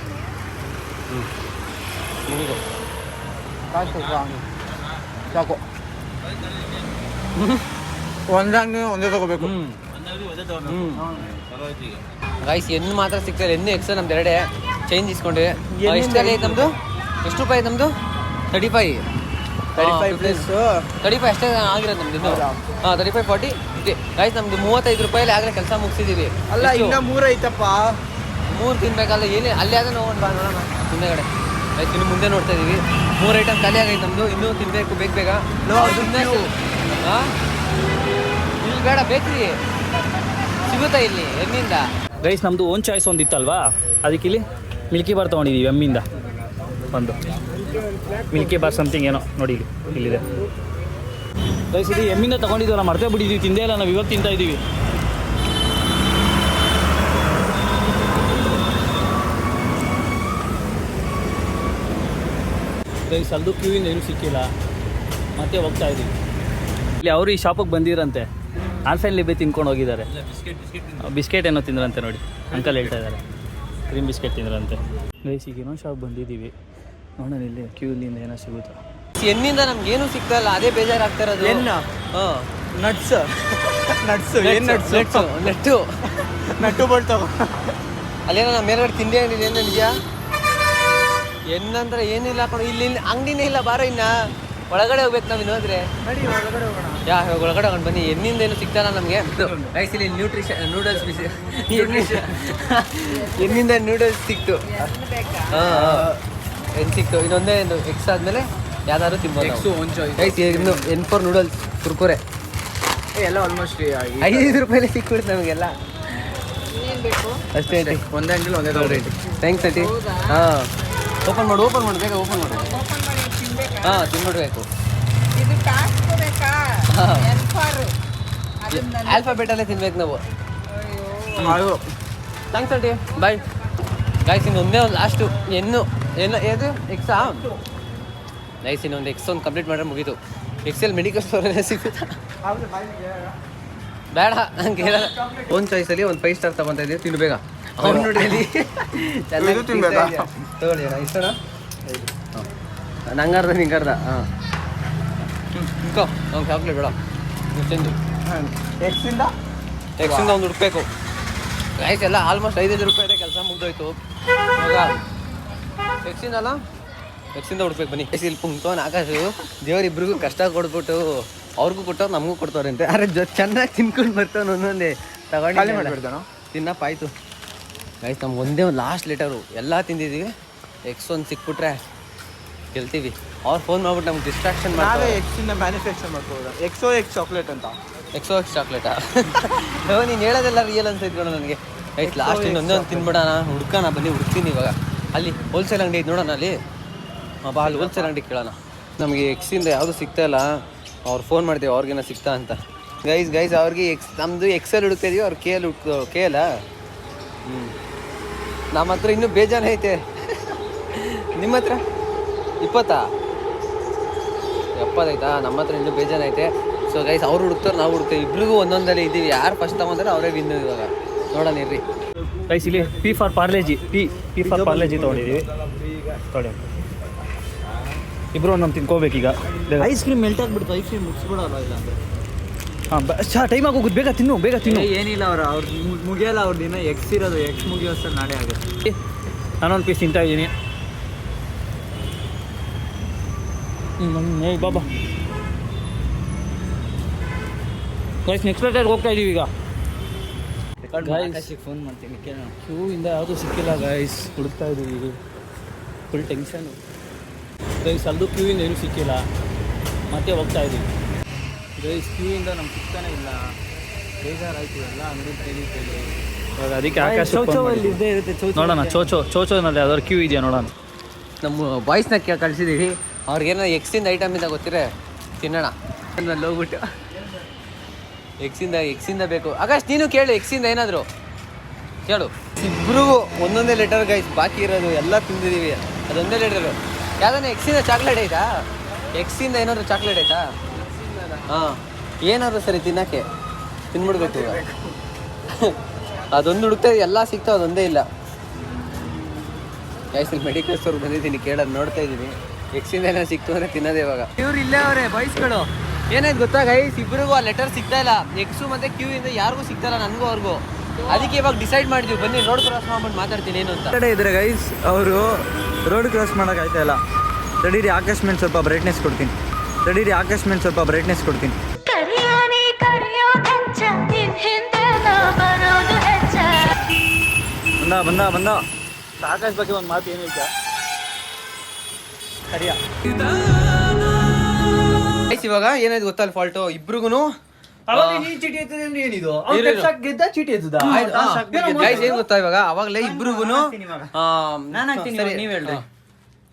ಮುಗಿದು ಸಾಕು. ಒಂದೇ ತಗೋಬೇಕು. ಗೈಸ್ ಎನ್ನು ಮಾತ್ರ ಸಿಗ್ತಾರೆ. ಎನ್ನು ಎಕ್ಸ್ ನಮ್ದು ಎರಡೇ ಚೇಂಜ್ ಇಸ್ಕೊಂಡ್ರಿ. ಎಷ್ಟಲ್ಲಿ ಐತೆ ನಮ್ಮದು? ಎಷ್ಟು ರೂಪಾಯಿ ಐತೆ ನಮ್ಮದು? 35 ಅಷ್ಟೇ ಆಗಿರೋದು ನಮ್ದು ಇನ್ನು. 35 40 ಇದೆ ಗೈಸ್. ನಮ್ದು 35 ರೂಪಾಯಲ್ಲಿ ಆಗಲೇ ಕೆಲಸ ಮುಗಿಸಿದ್ದೀವಿ. ಅಲ್ಲ ಇನ್ನ 3 ಐತಪ್ಪ. 3 ತಿನ್ಬೇಕಲ್ಲ. ಏನು ಅಲ್ಲಿ ಆದ್ರೆ ನೋಡೋಣ ಬಾ ನೋಡೋಣ ಮುಂದೆಗಡೆ. ಆಯ್ತು ಇನ್ನು ಮುಂದೆ ನೋಡ್ತಾ ಇದೀವಿ. 3 ಐಟಮ್ ಖಾಲಿ ಆಗೈತೆ ನಮ್ಮದು. ಇನ್ನೂ ತಿನ್ನಬೇಕು ಬೇಗ. ಹಾಂ ಇಲ್ಲಿ ಬೇಡ ಬೇಕ್ರಿ ಸಿಗುತ್ತಾ ಇಲ್ಲಿ ಎಮ್ಮಿಂದ. ಗೈಸ್ ನಮ್ಮದು ಓನ್ ಚಾಯ್ಸ್ ಒಂದು ಇತ್ತಲ್ವಾ, ಅದಕ್ಕೆ ಇಲ್ಲಿ ಮಿಲ್ಕಿ ಬಾರ್ ತೊಗೊಂಡಿದ್ದೀವಿ ಎಮ್ಮಿಂದ. ಒಂದು ಮಿಲ್ಕಿ ಬಾರ್ ಸಮಥಿಂಗ್ ಏನೋ ನೋಡಿ ಇಲ್ಲಿದೆ ಗೈಸ್. ಇದು ಎಮ್ಮಿಂದ ತೊಗೊಂಡಿದ್ದೀವಲ್ಲ, ಮರ್ತೇ ಬಿಟ್ಟಿದ್ದೀವಿ, ತಿಂದೇ ಇಲ್ಲ ನಾವು. ಇವಾಗ ತಿಂತಾ ಇದ್ದೀವಿ. ಗೈಸ್ ಅಲ್ದು ಕ್ಯೂಯಿಂದ ಏನೂ ಸಿಕ್ಕಿಲ್ಲ, ಮತ್ತೆ ಹೋಗ್ತಾ ಇದ್ದೀವಿ. ಇಲ್ಲಿ ಅವರು ಈ ಶಾಪಿಗೆ ಬಂದಿರಂತೆ. ಆಲ್ಫೈನ್ ಲಿಬೆ ತಿನ್ಕೊಂಡು ಹೋಗಿದ್ದಾರೆ. ಬಿಸ್ಕೆಟ್ ಏನೋ ತಿಂದ್ರಂತೆ ನೋಡಿ, ಅಂಕಲ್ ಹೇಳ್ತಾ ಇದ್ದಾರೆ. Cream biscuit ತಿಂದ್ರಂತೆ. ಗೈಸ್ ಈಗ ಏನೋ ಶಾಪ್ ಬಂದಿದ್ದೀವಿ, ನೋಡೋಣ ಇಲ್ಲಿ ಕ್ಯೂಲಿಂದ ಏನೋ ಸಿಗುತ್ತಾ. ಎಣ್ಣಿಂದ ನಮ್ಗೇನು ಸಿಗ್ತಾ ಇಲ್ಲ, ಅದೇ ಬೇಜಾರಾಗ್ತಾ ಇರೋದು. ನಟ್ಸ್ ಏನು ನಟ್ಟು ಬಳ್ತಾವ. ಅಲ್ಲೇನೋ ನಮ್ಮ ಮೇಲ್ಗಡೆ ತಿಂಡಿ ಅಂಗಡಿ ಏನು ನಿಜ ಎಣ್ಣಂದ್ರೆ ಏನಿಲ್ಲ ಹಾಕೊಂಡು. ಇಲ್ಲಿ ಅಂಗಡಿನೇ ಇಲ್ಲ. ಬಾರೋ ಇನ್ನ ಒಳಗಡೆ ಹೋಗ್ಬೇಕು ನಾವು ಇನ್ನೋದ್ರೆ. ಒಳಗಡೆ ಹೋಗೋಣ ಬನ್ನಿ. ಎಣ್ಣಿಂದ ಏನು ಸಿಗ್ತಾರ ನಮಗೆ. ಗೈಸ್ ಇಲ್ಲಿ ನೂಡಲ್ಸ್ ಬಿಸಿ ಎಣ್ಣಿಂದ ನೂಡಲ್ಸ್ ಸಿಕ್ತು. ಏನು ಸಿಕ್ತು. ಇನ್ನೊಂದೇ ಎಕ್ಸ್ ಆದಮೇಲೆ ಯಾವ್ದಾದ್ರು ತಿನ್ಬೋದು. ಗೈಸ್ ಇನ್ನು N4 ನೂಡಲ್ಸ್ ಕುರ್ಕುರೆ ಎಲ್ಲ ಆಲ್ಮೋಸ್ಟ್ 5 ರೂಪಾಯಿಲೇ ಸಿಕ್ಬಿಡುತ್ತೆ ನಮಗೆಲ್ಲ. ಅಷ್ಟೇ ಒಂದೇ ಅಂಗಡಿ ಒಂದೇ ತಗೊಳ್ಳಿ. Thanks aunty. ಹಾಂ ಓಪನ್ ಮಾಡು ಬೇಗ ಓಪನ್ ಮಾಡು. ಹಾಂ ತಿನ್ಬಿಡ್ಬೇಕು. ಆಲ್ಫಾಬೆಟಲ್ಲೇ ತಿನ್ಬೇಕು ನಾವು. Thanks aunty bye. ಗೈಸ್ ಇನ್ನೊಂದೇ ಒಂದು ಲಾಸ್ಟು ಏನು ಏದು ಎಕ್ಸಾ. ಗೈಸ್ ಇನ್ನೊಂದು ಎಕ್ಸ್ ಒಂದು ಕಂಪ್ಲೀಟ್ ಮಾಡಿದ್ರೆ ಮುಗೀತು. ಎಕ್ಸೆಲ್ ಮೆಡಿಕಲ್ ಸ್ಟೋರಲ್ಲೇ ಸಿಗುತ್ತಾ? ಬೇಡ ಹಂಗೆ ಹೇಳಲ್ಲ. ಒಂದು ಚಾಯ್ಸಲ್ಲಿ ಒಂದು 5 ಸ್ಟಾರ್ ತಗೊತಾ ಇದ್ದೀವಿ. ತಿನ್ನು ಬೇಗ. ಅವ್ನು ನೋಡಿ ಚೆನ್ನಾಗಿ ತಗೊಳ್ಳಿ ಅಣ್ಣ. ಇಷ್ಟನಾ? ನಂಗಾರ್ದ ನಿಂಗಾರ್ದ. ಹಾಂ ಇನ್ಕೋ ಅವ್ನು ಚಾಕ್ಲೇಟ್ ಬೇಡ. ತಿಂದು ಎಕ್ಸಿಂದ ಒಂದು ಹುಡುಕ್ಬೇಕು. ಗೈಸ್ ಎಲ್ಲ ಆಲ್ಮೋಸ್ಟ್ 5 ರೂಪಾಯಿ ಕೆಲಸ ಮುಗ್ದೋಯ್ತು. ಇವಾಗ ಎಕ್ಸಿಂದ ಹುಡುಕ್ಬೇಕು ಬನ್ನಿ. ಇಲ್ಲಿ ಪುಂಕ್ತವನ್ ಆಕಾಶು ದೇವರಿಬ್ರಿಗೂ ಕಷ್ಟ ಕೊಡ್ಬಿಟ್ಟು ಅವ್ರಿಗೂ ಕೊಟ್ಟವ್ರು ನಮಗೂ ಕೊಡ್ತವ್ರಂತೆ. ಅರೆ ಚೆನ್ನಾಗಿ ತಿನ್ಕೊಂಡು ಬರ್ತಾವ. ಒಂದೊಂದೇ ತಗೊಂಡು ಮಾಡಿಬಿಡ್ತಾನೋ ತಿನ್ನಪ್ಪ ಆಯಿತು. ಗೈಸ್ ನಮ್ಗೆ ಒಂದೇ ಒಂದು ಲಾಸ್ಟ್ ಲೆಟರು. ಎಲ್ಲ ತಿಂದಿದ್ದೀವಿ. ಎಕ್ಸ್ ಒಂದು ಸಿಕ್ಬಿಟ್ರೆ ಗೆಲ್ತೀವಿ. ಅವ್ರು ಫೋನ್ ಮಾಡ್ಬಿಟ್ಟು ನಮ್ಗೆ ಡಿಸ್ಟ್ರಾಕ್ಷನ್ ಮಾಡಿ ಎಕ್ಸಿಂದ ಮ್ಯಾನುಫ್ಯಾಕ್ಚರ್ ಮಾಡ್ಬೋದು. ಎಕ್ಸ್ ಚಾಕ್ಲೇಟ್ ಅಂತ. ಎಕ್ಸ್ ಚಾಕ್ಲೇಟಾ? ನೀನು ಹೇಳೋದೆಲ್ಲ ರಿಯಲ್ ಅಂತ ಇದ್ಕೊಳ ನನಗೆ. ಗೈಸ್ ಲಾಸ್ಟ್ ಇನ್ನೊಂದೇ ಒಂದು ತಿನ್ಬಿಡೋಣ. ಹುಡ್ಕೋಣ ಬನ್ನಿ. ಹುಡ್ತೀನಿ ಇವಾಗ. ಅಲ್ಲಿ ಹೋಲ್ಸೇಲ್ ಅಂಗಡಿ ಐತೆ ನೋಡೋಣ. ಅಲ್ಲಿ ಬಾ ಅಲ್ಲಿ ಹೋಲ್ಸೇಲ್ ಅಂಗಡಿ ಕೇಳೋಣ. ನಮಗೆ ಎಕ್ಸಿಂದ ಯಾವುದು ಸಿಗ್ತಾ ಇಲ್ಲ. ಅವ್ರು ಫೋನ್ ಮಾಡ್ತೀವಿ ಅವ್ರಿಗೇನೋ ಸಿಗ್ತಾ ಅಂತ. ಗೈಸ್ ಅವ್ರಿಗೆ ನಮ್ಮದು ಎಕ್ಸೆಲ್ ಹುಡುಕ್ತಾ ಇದೀವಿ. ಅವ್ರು ಕೆ ಅಲ್ಲ. ನಮ್ಮ ಹತ್ರ ಇನ್ನೂ ಬೇಜಾನ್ ಐತೆ. ನಿಮ್ಮ ಹತ್ರ 20 70 ನಮ್ಮ ಹತ್ರ ಇನ್ನೂ ಬೇಜಾನ್ ಐತೆ. ಸೊ ಗೈಸ್ ಅವ್ರು ಹುಡುಕ್ತಾರೆ, ನಾವು ಹುಡುಕ್ತೇವೆ. ಇಬ್ರಿಗೂ ಒಂದೊಂದಲ್ಲಿ ಇದ್ದೀವಿ. ಯಾರು ಫಸ್ಟ್ ತಗೊಂಡ್ರೆ ಅವರೇ ವಿನ್ನು. ಇವಾಗ ನೋಡೋಣ ಇರ್ರಿ. ಗೈಸ್ ಇಲ್ಲಿ ಪಿ ಫಾರ್ ಪಾರ್ಲೇಜಿ ತೊಗೊಂಡಿದ್ದೀವಿ. ತೊಗೊಳ್ಳಿ ಇಬ್ಬರು ಒಂದೊಂದು ತಿನ್ಕೋಬೇಕೀಗ. ಐಸ್ ಕ್ರೀಮ್ ಮೆಲ್ಟ್ ಆಗಿಬಿಡ್ತು. ಐಸ್ ಕ್ರೀಮ್ ಮುಗಿಸ್ಬಿಡೋಲ್ಲ ಇಲ್ಲ ಅಂದರೆ. ಹಾಂ ಟೈಮ್ ಆಗೋಗುತ್ತೆ. ಬೇಗ ತಿನ್ನು. ಏನಿಲ್ಲ ಅವ್ರು ಮುಗಿಯಲ್ಲ. ಅವ್ರದ್ದು ಇನ್ನೂ ಎಕ್ಸ್ ಇರೋದು. ಎಕ್ಸ್ ಮುಗಿಯೋಷ್ಟಲ್ಲಿ ನಾಳೆ ಆಗುತ್ತೆ. ನಾನೊಂದು ಪೀಸ್ ತಿಂತಾ ಇದ್ದೀನಿ. ಬಾಬಾ ಗೈಸ್ ನೆಕ್ಸ್ಟ್ ಪ್ಲೇಟಲ್ಲಿ ಹೋಗ್ತಾ ಇದ್ದೀವಿ ಈಗ. ಫೋನ್ ಮಾಡ್ತೀನಿ ಕೇಳೋಣ. ಕ್ಯೂ ಇಂದ ಯಾವುದೂ ಸಿಕ್ಕಿಲ್ಲ ಗೈಸ್, ಹುಡುಕ್ತಾ ಇದ್ದೀವಿ, ಫುಲ್ ಟೆನ್ಷನು ಗೈಸ್. ಅಲ್ಲೂ ಕ್ಯೂ ಇಂದ ಏನೂ ಸಿಕ್ಕಿಲ್ಲ, ಮತ್ತೆ ಹೋಗ್ತಾ ಇದ್ದೀವಿ ಗೈಸ್. ಕ್ಯೂ ಇಂದ ನಮ್ಗೆ ಸಿಗ್ತಾನೆ ಇಲ್ಲ, ಬೇಜಾರಾಯಿತು ಎಲ್ಲ ಅಂಗಡಿ ಕೇಳಿ. ಇವಾಗ ಅದಕ್ಕೆ ಆಕಾಶ ಇದ್ದೇ ಇರುತ್ತೆ. ನೋಡೋಣ ಚೋಚೋನಲ್ಲಿ ಯಾವ್ದಾದ್ರು ಕ್ಯೂ ಇದೆಯಾ ನೋಡೋಣ. ನಮ್ಮ ಬಾಯ್ಸ್ನ ಕಳಿಸಿದ್ದೀವಿ, ಅವ್ರಿಗೇನೋ ಎಕ್ಸಿಂದ ಐಟಮ್ ಇಂದ ಗೊತ್ತಿರೆ ತಿನ್ನೋಣ. ಅಲ್ಲಿ ಹೋಗ್ಬಿಟ್ಟು ಎಕ್ಸಿಂದ ಬೇಕು. ಆಕಾಶ್ ನೀನು ಕೇಳು, ಎಕ್ಸಿಂದ ಏನಾದರೂ ಕೇಳು. ಇಬ್ರಿಗೂ ಒಂದೊಂದೇ ಲೆಟರ್ ಗೈಸ್, ಬಾಕಿ ಇರೋದು ಎಲ್ಲ ತಿಂದಿದ್ದೀವಿ, ಅದೊಂದೇ ಲೆಟರು. ಯಾವ್ದಾನ ಎಕ್ಸಿಂದ ಚಾಕ್ಲೇಟ್ ಐತಾ? ಎಕ್ಸಿಂದ ಏನಾದರೂ ಚಾಕ್ಲೇಟ್ ಐತಾ? ಹಾಂ, ಏನಾದರೂ ಸರಿ ತಿನ್ನೋಕ್ಕೆ ತಿನ್ಬಿಡ್ಬೇಕು ಈಗ. ಅದೊಂದು ಹುಡುಕ್ತಾ ಎಲ್ಲ ಸಿಗ್ತಾವೆ, ಅದೊಂದೇ ಇಲ್ಲ ಗೈಸ್. ಇಲ್ಲಿ ಮೆಡಿಕಲ್ ಸ್ಟೋರ್ ಬಂದಿದ್ದೀನಿ, ಕೇಳೋದು ನೋಡ್ತಾ ಇದ್ದೀನಿ. ಎಕ್ಸಿಂದ ಏನೋ ಸಿಕ್ತು ಅಂದರೆ ತಿನ್ನೋದೇ ಇವಾಗ. ಇವ್ರು ಇಲ್ಲೇ ಅವರೇ ಬಾಯ್ಸ್ಗಳು. ಏನಾಯ್ತು ಗೊತ್ತಾ ಗೈಸ್, ಇಬ್ಬರಿಗೂ ಆ ಲೆಟರ್ ಸಿಗ್ತಾ ಇಲ್ಲ. ಎಕ್ಸು ಮತ್ತು ಕ್ಯೂ ಇಂದ ಯಾರಿಗೂ ಸಿಗ್ತಾ ಇಲ್ಲ, ನನಗೂ ಅವ್ರಿಗೂ. ಅದಕ್ಕೆ ಇವಾಗ ಡಿಸೈಡ್ ಮಾಡಿದ್ವಿ, ಬನ್ನಿ ರೋಡ್ ಕ್ರಾಸ್ ಮಾಡ್ಬಿಟ್ಟು ಮಾತಾಡ್ತೀನಿ ಏನು ಅಂತ. ಕಡೆ ಇದ್ರೆ ಗೈಸ್, ಅವರು ರೋಡ್ ಕ್ರಾಸ್ ಮಾಡೋಕ್ಕಾಯ್ತಾ ಇಲ್ಲ. ತಡೀರಿ, ಆಕಾಶ್ ಮೇಲೆ ಸ್ವಲ್ಪ ಬ್ರೈಟ್ನೆಸ್ ಕೊಡ್ತೀನಿ. ಬಂದ ಆಕಾಶ್ ಬಗ್ಗೆ ಒಂದು ಮಾತು ಏನು ಹೇಳ್ತಾ ಸರಿಯಾ? ಇವಾಗ ಏನಾಯ್ತು ಗೊತ್ತಾ ಫಾಲ್ಟು ಇಬ್ರಿಗೂ. ಚೀಟಿ ಎತ್ತದೆ ಅಂದ್ರೆ ಏನಿದು? ಗೆದ್ದ ಚೀಟಿ ಎತ್ತದ ಗೈಸ್ ಏನ್ ಗೊತ್ತಾ, ಇವಾಗ ಅವಾಗಲೇ ಇಬ್ರಿಗೂ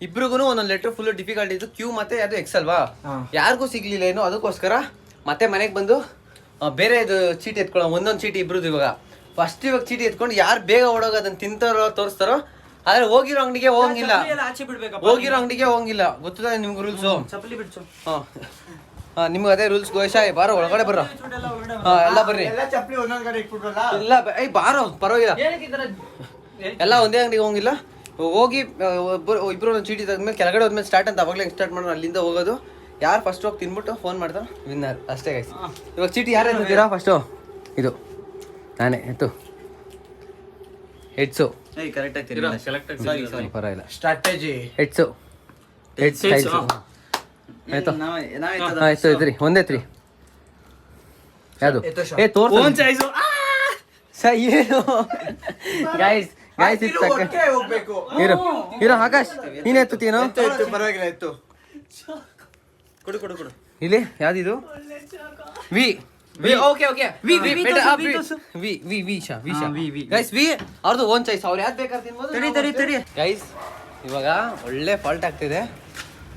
ಇಬ್ರಿಗೂ ಒಂದೊಂದು ಲೆಟರ್ ಫುಲ್ ಡಿಫಿಕಲ್ಟ್ ಇತ್ತು. ಕ್ಯೂ ಮತ್ತೆ ಅದು ಎಕ್ಸ್ ಅಲ್ವಾ, ಯಾರಿಗೂ ಸಿಗ್ಲಿಲ್ಲ ಏನು. ಅದಕ್ಕೋಸ್ಕರ ಮತ್ತೆ ಮನೆಗೆ ಬಂದು ಬೇರೆ ಇದು ಚೀಟಿ ಎತ್ಕೊಳ್ಳೋ, ಒಂದೊಂದು ಚೀಟಿ ಇಬ್ರದ್ದು. ಇವಾಗ ಫಸ್ಟ್ ಇವಾಗ ಚೀಟಿ ಎತ್ಕೊಂಡು ಯಾರು ಬೇಗ ಓಡೋಗ ಅದನ್ನ ತಿಂತಾರೋ ತೋರಿಸ್ತಾರೋ. ಆದ್ರೆ ಹೋಗಿರೋ ಅಂಗಡಿಗೆ ಹೋಗಂಗಿಲ್ಲ, ಗೊತ್ತದ ನಿಮ್ಗೆ ರೂಲ್ಸು? ನಿಮ್ಗೆ ಅದೇ ರೂಲ್ಸ್. ಗೋಶಾಯ್ ಬಾರೋ, ಒಳಗಡೆ ಬರ್ರ. ಎಲ್ಲ ಬರ್ರಿ, ಇಲ್ಲ ಬಾರೋ, ಪರವಾಗಿಲ್ಲ. ಎಲ್ಲ ಒಂದೇ ಅಂಗಡಿಗೆ ಹೋಗಿಲ್ಲ, ಹೋಗಿ ಇಬ್ರು ಒಂದು ಚೀಟಿ ತೆಗೆದ್ಮೇಲೆ ಕೆಳಗಡೆ ಹೋದ್ಮೇಲೆ ಸ್ಟಾರ್ಟ್ ಅಂತ ಅವಾಗಲೇ ಸ್ಟಾರ್ಟ್ ಮಾಡೋಣ. ಅಲ್ಲಿಂದ ಹೋಗೋದು, ಯಾರು ಫಸ್ಟ್ ಹೋಗಿ ತಿನ್ಬಿಟ್ಟು ಫೋನ್ ಮಾಡ್ತಾರೆ ವಿನ್ನರ್ ಅಷ್ಟೇ ಗೈಸ್. ಇವಾಗ ಚೀಟಿ ಯಾರು ಎತ್ತಿದ್ದೀರಾ ಫಸ್ಟು? ಇದು ನಾನೇ ಎತ್ತು. ಹೆಡ್ಸು ಪರವಾಗಿಲ್ಲ. ಸ್ಟ್ರಾಟಜಿ ಹೆಡ್ಸು ಆಯ್ತು. ಆಯ್ತು ಇದ್ರಿ ಒಂದೇತ್ರಿ. ಯಾವುದು ತೋರ್ಸ ಏನು ಗೈಸ್ ಹೋಗ್ಬೇಕು. ಇರೋ ಆಕಾಶ್ ನೀನ್ ಎತ್ತುತ್ತೀನೋ? ಪರವಾಗಿಲ್ಲ, ಎತ್ತು. ಕೊಡು. ಇಲ್ಲಿ ಯಾವ್ದಿದು? ವಿ ಅವ್ರದ್ದು ಓನ್ ಚಾಯ್ಸ್, ಅವ್ರು ಯಾವ್ದು ಬೇಕಾದ್ರೆ ತಿನ್ಬೋದು ಗೈಸ್. ಇವಾಗ ಒಳ್ಳೆ ಫಾಲ್ಟ್ ಆಗ್ತಿದೆ,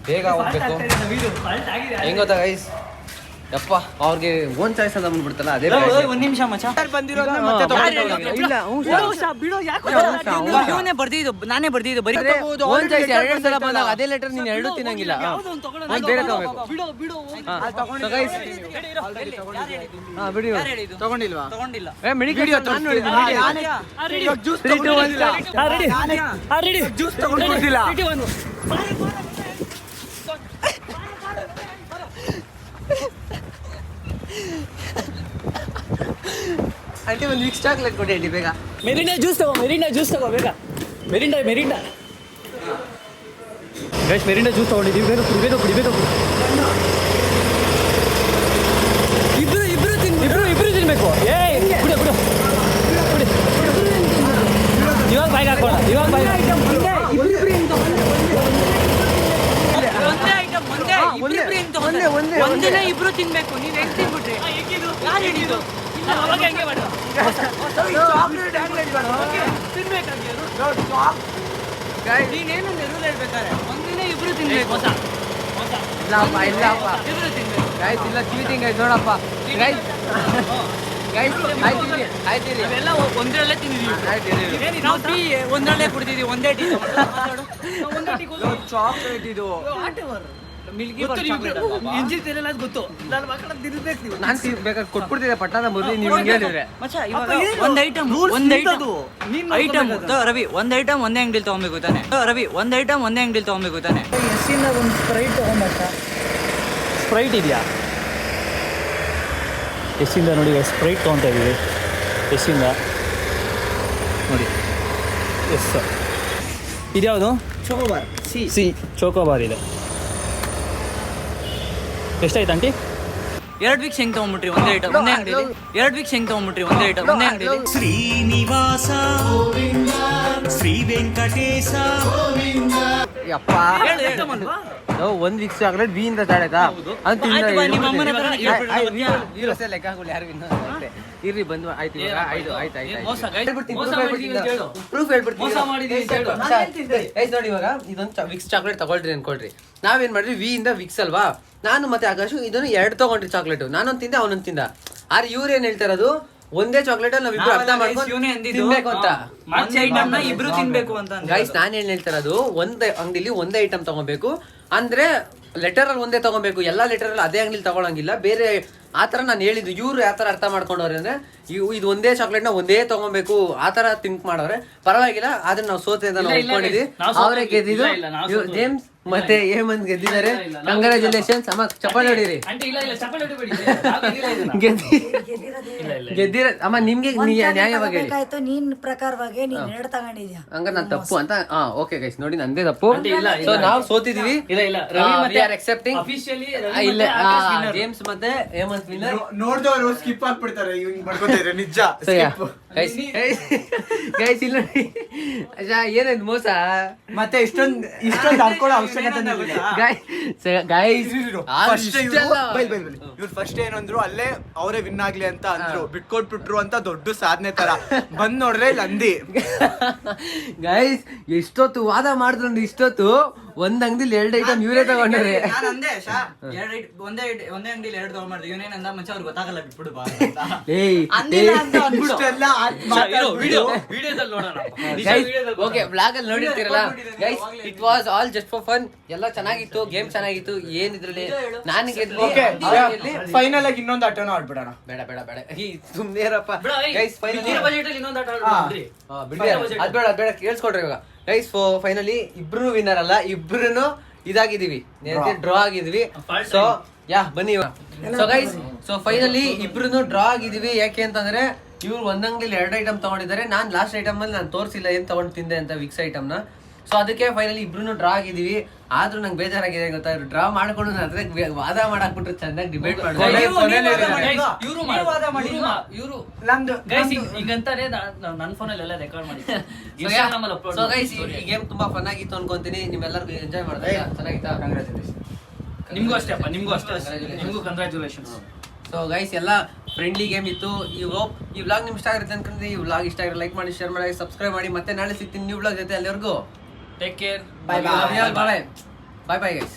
ಬೇಗ ಹೋಗ್ಬೇಕು. ಹೆಂಗ್ ಗೊತ್ತಾ ಗೈಸ್, ಯಪ್ಪ ಅವ್ರಿಗೆ ಓನ್ ಚಾಯ್ಸ್ ಅಂತ ಬಂದ್ಬಿಡ್ತಲ್ಲ, ಅದೇ ಒಂದ್ ನಿಮಿಷ ಮಚ್ಚ ನಾನೇ ಬರ್ದಿದ್ದು ಬರೀ ಓನ್ ಚಾಯ್ಸ್. ಎರಡು ಸಲ ಬಂದಾಗ ಅದೇ ಲೆಟರ್ ನೀನ್ ಎರಡು ತಿನ್ನಂಗಿಲ್ಲ, ಬೇರೆ ತಗೋಬೇಕು. ಆಂಟಿ ಒಂದು ಮಿಕ್ಸ್ ಚಾಕ್ಲೇಟ್ ಕೊಡಿ ಆಂಟಿ ಬೇಗ. ಮೆರಿಂಡಾ ಜ್ಯೂಸ್ ತಗೋ ಬೇಗ. ಮೆರಿಂಡಾ ಗೈಸ್, ಮೆರಿಂಡಾ ಜ್ಯೂಸ್ ತಗೊಂಡಿದ್ದೀವಿ, ಬೇಗ ಕುಡಿಬೇಕು. ಇಬ್ರು ತಿನ್ಬೇಕು. ಕುಡಿ. ಇವಾಗ ಬಾಯಿಗೆ ಹಾಕೋಣ. ಒಂದಿನ ಇಬ್ರು ತಿನ್ಬೇಕು. ನೀವ್ ಹೆಂಗ್ ತಿನ್ಬಿಟ್ರಿ? ಯಾರು ಹೇಳಿದ್ದು? ನೀನೇನಂದ್ರೆ ರೂಲ್ ಹೇಳ್ಬೇಕಾರೆ ಒಂದಿನ ಇಬ್ರು ತಿನ್ಬೇಕು. ಇಲ್ಲಪ್ಪ ಇಬ್ರು ತಿನ್ಬೇಕು ಗೈಸ್, ಇಲ್ಲ ಚೀಟಿಂಗ್ ಗೈಸ್. ನೋಡಪ್ಪ ಗೈಸ್ ಆಯ್ತು ಇವೆಲ್ಲ ಒಂದ್ರಲ್ಲೇ ತಿಂದಿದೀವಿ. ನಾವು ಟೀ ಒಂದ್ರಲ್ಲೇ ಕುಡಿದಿದೀವಿ, ಒಂದೇ ಟೀ. ಚಾಕ್ಲೇಟ್ ಇದು ಗೊತ್ತು. ನಾನು ಬೇಕಾದ್ರೆ ಕೊಟ್ಬಿಡ್ತಿದ್ದೆ ಪಟ್ಟಣದ ಮೊದಲು, ನೀವು ಹಿಂಗೆ ಹೇಳಿದ್ರೆ. ಒಂದ್ ಐಟಮ್ ರವಿ, ಒಂದ್ ಐಟಮ್ ಒಂದೇ ಅಂಗಡಿಲಿ ತಗೊಬೇಕು ತಾನೆ. ಎಸ್ಸಿಂದ ಒಂದು ಸ್ಪ್ರೈಟ್ ತಗೊಂಡ್ಬರ್ತಾ. ಸ್ಪ್ರೈಟ್ ಇದೆಯಾ? ಎಸ್ಸಿಂದ ನೋಡಿ, ಸ್ಪ್ರೈಟ್ ತೊಗೊತಾ ಇದ್ದೀವಿ ಎಸ್ಸಿಂದ ನೋಡಿ. ಎಸ್ ಇದ್ಯಾವುದು? ಚೋಕೋಬಾರ್ ಸಿ ಚೋಕೋಬಾರ್ ಇದೆ. ಎಷ್ಟಾಯ್ತು ಆಂಟಿ? 2 ವೀಕ್ಸ್ ಹೆಂಗ್ ತಗೊಂಡ್ಬಿಟ್ರಿ ಒಂದೇ ಐಟಮ್ ಒಂದೇ ಅಂಗಡಿಲಿ 2 ವೀಕ್ಸ್ ಹೆಂಗ್ ತಗೊಂಡ್ಬಿಟ್ರಿ ಒಂದೇ ಐಟಮ್ ಒಂದೇ ಅಂಗಡಿಲಿ ಶ್ರೀನಿವಾಸ ಶ್ರೀ ವೆಂಕಟೇಶ ಯಪ್ಪ ಒಂದ್ ವೀಕ್ಸ್ ಚಾಕ್ಲೇಟ್ ವಿ ಇಂದ ಸ್ಟಾರ್ಟ್ ಆಯ್ತಾ ಅಂತ ಆಯ್ತು ಬಾ, ನಿಮ್ಮ ಅಮ್ಮನ ಹತ್ರ ಲೆಕ್ಕ ಹಾಕೊಳ್ಳಿ ಯಾರು ಇರ್ರಿ ಬಂದು ಆಯ್ತು ಇವಾಗ ಐದು ಆಯ್ತು ಮೋಸ guys. ಮೋಸ ಮಾಡಿದೀವಿ ಅಂತ ಹೇಳು. ಪ್ರೂಫ್ ಹೇಳ್ಬಿಡ್ತೀನಿ ಮೋಸ ಮಾಡಿದೀವಿ ಅಂತ ಹೇಳು. ಗೈಸ್ ನೋಡಿ ಇವಾಗ ಇದೊಂದು ವಿಕ್ಸ್ ಚಾಕ್ಲೇಟ್ ತಗೊಳ್ರಿ ಅನ್ಕೊಳ್ರಿ ನಾವೇನ್ ಮಾಡ್ರಿ ವಿ ಇಂದ ವಿಕ್ಸ್ ಅಲ್ವಾ ನಾನು ಮತ್ತೆ ಆಕಾಶು ಇದನ್ನು 2 ತಗೊಂಡ್ರಿ ಚಾಕ್ಲೇಟ್ ನಾನೊಂದ್ ತಿಂದ ಅವನೊಂದ್ ತಿಂದ ಆದ್ರೆ ಇವ್ರು ಏನ್ ಹೇಳ್ತಾ ಇರೋದು ಒಂದೇ ಚಾಕ್ಲೇಟ್ ಅಲ್ಲಿ ನಾವಿಬ್ರು ಅರ್ಥ ಮಾಡ್ಕೊಂಡು ತಿನ್ಬೇಕು ಅಂತ ಒಂದೇ ಐಟಮ್ ನ ಇಬ್ರು ತಿನ್ಬೇಕು ಅಂತ ಗೈಸ್ ನಾನ್ ಏನ್ ಹೇಳ್ತಾ ಇರೋದು ಒಂದ್ ಅಂಗಡಿಲಿ ಒಂದೇ ಐಟಮ್ ತಗೋಬೇಕು ಅಂದ್ರೆ ಲೆಟರ್ ಅಲ್ಲಿ ಒಂದೇ ತಗೋಬೇಕು ಎಲ್ಲಾ ಲೆಟರ್ ಅಲ್ಲಿ ಅದೇ ಅಂಗಡಿಲಿ ತಗೊಳಂಗಿಲ್ಲ ಬೇರೆ ಆತರ ನಾನು ಹೇಳಿದ್ದು ಇವ್ರು ಯಾವ ತರ ಅರ್ಥ ಮಾಡ್ಕೊಂಡವ್ರೆ ಅಂದ್ರೆ ಇದು ಒಂದೇ ಚಾಕ್ಲೇಟ್ ನ ಒಂದೇ ತಗೋಬೇಕು ಆತರ ಥಿಂಕ್ ಮಾಡೋರೆ ಪರವಾಗಿಲ್ಲ ಆದ್ರೆ ನಾವು ಸೋತೆ ಅಂತ ನಾವು ಒಪ್ಕೊಂಡಿದ್ವಿ ಅವರೇ ಗೆದ್ದಿದ್ದು ಜೇಮ್ಸ್ ಮತ್ತೆ ಹೇಮಂತ್ ಗೆದ್ದಿದ್ದಾರೆ ಕಂಗ್ರಾಚುಲೇಷನ್ಸ್ ಅಮ್ಮ ಚಪ್ಪಾಳೆ ಹೊಡೀರಿ ಆಂಟಿ ಇಲ್ಲ ಇಲ್ಲ ಚಪ್ಪಲಿ ಹೊಡಿಬೇಡಿ. ಗೆದ್ದಿರ ಅಮ್ಮ ನಿಮ್ಗೆ ನ್ಯಾಯವಾಗಿ ಹೇಳಿ ಬೇಕಾಯ್ತು ನೀನ್ ಪ್ರಕಾರವಾಗಿ ನೀನ್ 2 ತಗೊಂಡಿದ್ಯಾ ಹಂಗ ನಾನ್ ತಪ್ಪು ಅಂತ ಓಕೆ ಗೈಸ್ ನೋಡಿ ನಂದೇ ತಪ್ಪು ಇಲ್ಲ, ಸೊ ನಾವು ಸೋತಿದೀವಿ ಇಲ್ಲ ಇಲ್ಲ ರವಿ ಮತ್ತೆ ಅಕ್ಸೆಪ್ಟಿಂಗ್ ಅಫಿಷಿಯಲಿ ಇಲ್ಲ ಜೇಮ್ಸ್ ಮತ್ತೆ ಹೇಮಂತ್ ವಿನ್ನರ್ ನೋಡ್ದವ್ರು ಸ್ಕಿಪ್ ಆಗ್ಬಿಡ್ತಾರೆ ಹಿಂಗ್ ಮಾಡ್ಕೊತಿದ್ರೆ ನಿಜ ಗೈಸ್ ಇಲ್ಲ ಏನಾಯ್ತು ಮೋಸ ಮತ್ತೆ ಇಷ್ಟೊಂದು ಅನ್ಕೊಳ್ಳೋ ಅವಶ್ಯಕತೆ ಇವ್ರು ಫಸ್ಟ್ ಏನಂದ್ರು ಅಲ್ಲೇ ಅವರೇ ವಿನ್ ಆಗ್ಲಿ ಅಂತ ಅಂದ್ರು ಬಿಟ್ಕೊಟ್ಬಿಟ್ರು ಅಂತ ದೊಡ್ಡ ಸಾಧನೆ ತರ ಬಂದ್ ನೋಡ್ರೆ ಇಲ್ಲಿ ಅಂದಿ ಗೈಸ್ ಎಷ್ಟೊತ್ತು ವಾದ ಮಾಡಿದ್ರು ಇಷ್ಟೊತ್ತು ಒಂದ್ ಅಂಗಡಿಲಿ 2 ಐಟಮ್ ಇವರೇ ತಗೊಂಡ್ರೆ ನಾನು ಅಂದೆ ಒಂದೇ ಅಂಗಡಿಲಿ 2 ತಗೊಂಡ್ಬಾರ್ದು ಇವನೇನಂದ ಮಚ್ಚ ಅವ್ರಿಗೆ ಗೊತ್ತಾಗಲ್ಲ ಬಿಟ್ಬಿಡು ಬಾ ಇಷ್ಟೆಲ್ಲ ವಿಡಿಯೋದಲ್ಲಿ ನೋಡೋಣ. ಓಕೆ ಬ್ಲಾಗ್ ಅಲ್ಲಿ ನೋಡಿರ್ತೀರಲ್ಲ guys it was all just for fun ಎಲ್ಲ ಚೆನ್ನಾಗಿತ್ತು ಗೇಮ್ ಚೆನ್ನಾಗಿತ್ತು ಏನಿದ್ರಲ್ಲಿ ನಾನು ಗೆದ್ಲಿ ಫೈನಲ್ ಆಗಿ ಇನ್ನೊಂದು ಆಟನ ಆಡ್ಬಿಡೋಣ ಬೇಡ ಬೇಡ ಬೇಡ ಈ ಸುಮ್ನೆ ಇರಪ್ಪ ಗೈಸ್ ಇದ್ರ ಬಜೆಟ್ ಅಲ್ಲಿ ಇನ್ನೊಂದು ಆಟ ಆಡ್ಬಿಡ್ರಿ. ಅದ್ ಬೇಡ ಕೇಳಿಸ್ಕೊಡ್ರಿ ಇವಾಗ ಗೈಸ್ ಫೈನಲಿ ಇಬ್ರು ವಿನ್ನರ್ ಅಲ್ಲ ಇಬ್ರು ಇದಾಗಿದೀವಿ ಡ್ರಾ ಆಗಿದ್ವಿ ಸೊ ಬನ್ನಿ ಸೊ ಗೈಸ್ ಸೊ ಫೈನಲಿ ಇಬ್ರು ಡ್ರಾ ಆಗಿದೀವಿ ಯಾಕೆ ಅಂತಂದ್ರೆ ಇವ್ರು ಒಂದ್ ಅಂಗಡಿಲಿ 2 ಐಟಮ್ ತಗೊಂಡಿದ್ದಾರೆ ನಾನ್ ಲಾಸ್ಟ್ ಐಟಮ್ ಅಲ್ಲಿ ನಾನು ತೋರಿಸಿಲ್ಲ ಏನ್ ತಗೊಂಡ್ ತಿಂದೆ ಅಂತ ವಿಕ್ಸ್ ಐಟಮ್ ನ ಸೊ ಅದಕ್ಕೆ ಫೈನಲಿ ಇಬ್ರು ಡ್ರಾ ಆಗಿದೀವಿ ಆದ್ರೂ ನಂಗೆ ಬೇಜಾರಾಗಿದೆ ಗೊತ್ತಾ ಡ್ರಾ ಮಾಡ್ಕೊಂಡು ನನ್ನ ಹತ್ರ ವಾದ ಮಾಡಾಕ್ಬಿಟ್ರೆ ಚೆನ್ನಾಗಿ ಡಿಬೇಟ್ ಇವರು ನಮ್ದು ಹಿಂಗಂತಾರೆ ನನ್ನ ಫೋನಲ್ಲಿ ಎಲ್ಲ ರೆಕಾರ್ಡ್ ಮಾಡಿ ಸೊ ಗೈಸ್ ಈ ಗೇಮ್ ತುಂಬಾ ಫನ್ ಆಗಿತ್ತು ಅನ್ಕೊಂತೀನಿ ನಿಮ್ಮೆಲ್ಲರಿಗೂ ಎಂಜಾಯ್ ಮಾಡ್ತಾರೆ ಚೆನ್ನಾಗಿತ್ತಾ ನಿಮ್ಗೂ ಅಷ್ಟೇ ಅಪ್ಪ ನಿಮ್ಗೂ ಅಷ್ಟೇ ನಿಮ್ಗೂ ಕಂಗ್ರಾಚುಲೇಷನ್ಸ್ ಸೊ ಗೈಸ್ ಎಲ್ಲ ಫ್ರೆಂಡ್ಲಿ ಗೇಮ್ ಇತ್ತು ಈ ವ್ಲಾಗ್ ನಿಮ್ಗೆ ಇಷ್ಟ ಆಗಿರುತ್ತೆ ಅನ್ಕೊಂಡ್ರೆ ಈ ವ್ಲಾಗ್ ಇಷ್ಟ ಆಗಿರೋ ಲೈಕ್ ಮಾಡಿ ಶೇರ್ ಮಾಡಿ ಸಬ್ಸ್ಕ್ರೈಬ್ ಮಾಡಿ ಮತ್ತೆ ನಾಳೆ ಸಿಗ್ತೀನಿ ನ್ಯೂ ವ್ಲಾಗ್ ಜೊತೆ ಅಲ್ಲಿವರೆಗೂ take care bye bye guys